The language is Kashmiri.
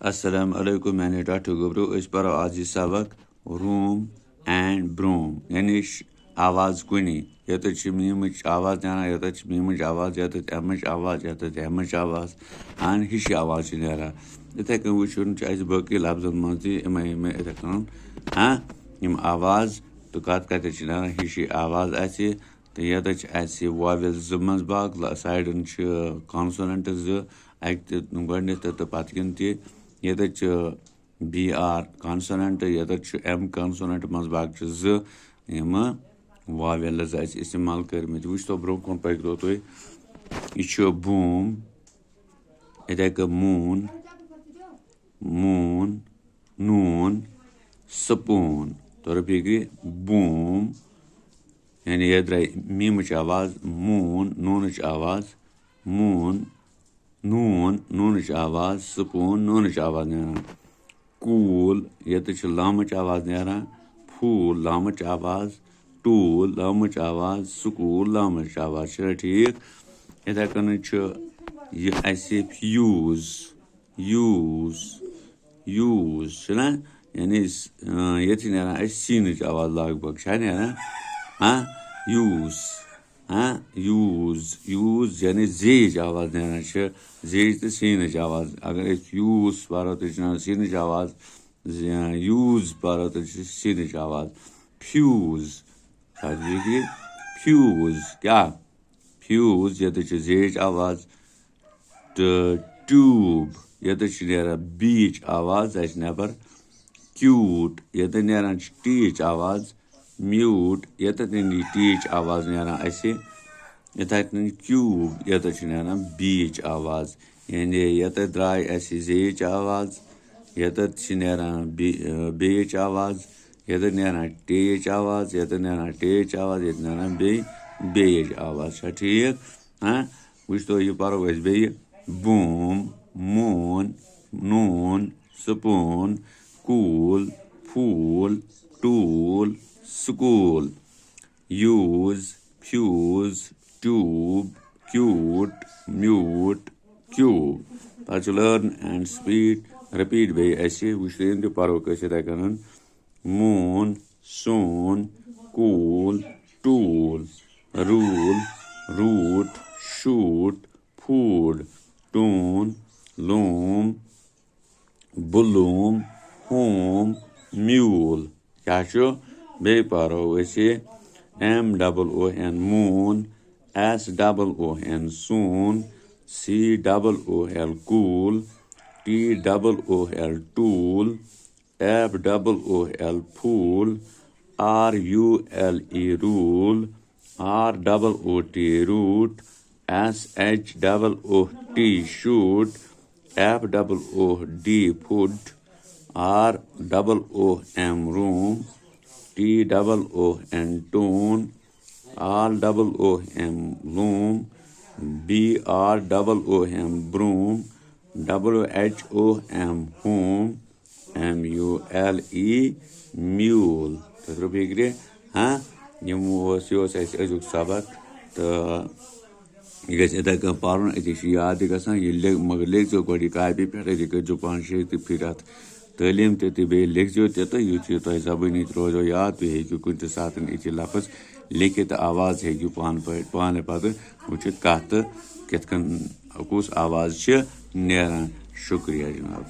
Assalamu alaikum, मैंने Dr. Gubru इस पर आज सबक रूम एंड ब्रूम यानी आवाज कुनी यत मीमच आवाज ना यत मीमच आवाज यत एमच आवाज यत एमच आवाज आन हिश आवाज नेरा इथे कन वुचुन चाइज बाकी लफ्जन मजी इमे इथे कन यम आवाज तो कत नेरा हिश आवाज आसे तो यत आसे वावेल जमज बाग साइडन कॉन्सोनेंट ज गडनेथ तो पतकन ति यत BR कॉन्सोनेंट यत M कॉन्सोनेंट मज बाग ज यम वावेल्स इस्तेमाल कर्मित वुच तो ब्रो कन पकड़ो तो यह बूम इथे क मून मून नून स्पून तो फिक्र बूम यानी यह द्राय मीमच आवाज मून नूनच आवाज मून नून नूनच आवाज स्पून नूनच आवाज नेरान कूल यत लामच आवाज नेरान फूल लामच आवाज टूल लामच आवाज स्कूल लामच आवाज ठीक इथे कन यह फ्यूज यूज यूज ना यानी यत नेरान सीनच आवाज लगभग नेरान यूज यूज यूज यानी जेज आवाज नेरान जेज तो सीनच आवाज अगर यूज पढ़ो तो सीनच आवाज यूज पढ़ो तो सीनच आवाज फ्यूज फ्यूज क्या फ्यूज यत जेज आवाज तो ट्यूब यत नेरान बीच आवाज नबर क्यूट यत नेरान टीच आवाज म्यूट यत टीच आवाज नेरान इथे क्यूब यत नेरान बीच आवाज यानी यत द्राय जेच आवाज यत नेरान बेच आवाज यत नेरान टेच आवाज यत नेरान टेच आवाज यत नेरान बेच आवाज ठीक वुच तो यह पढ़ो बे boom moon noon spoon cool fool tool school use fuse tube cute mute cube पह लर्न एंड स्पीड रिपीट बे वुच तो पढ़ो कन moon soon cool tool rule route shoot food toon loom bloom home mule क्या बे पढ़ो MOON moon SOON soon COOL cool TOOL tool FOOL pool RULE rule ROOT root SHOOT shoot FOOD food ROOM room TOON tone ROOM loom BROOM broom WHOM home MULE mule तो फिक्र यम अजुक सबक तो यह इथे कन पढ़न अति याद ग यह मगर लिखो गो कापी पे करो पान शे फिर अत तालीम ते लिखो तो युथ तुम जबानी रोजो याद तुम हेकू कुछ सात ये लफ्ज लिखित आवाज हेकू पाने पे वुचित कत कित कस आवाज नेरान शुक्रिया जनाब।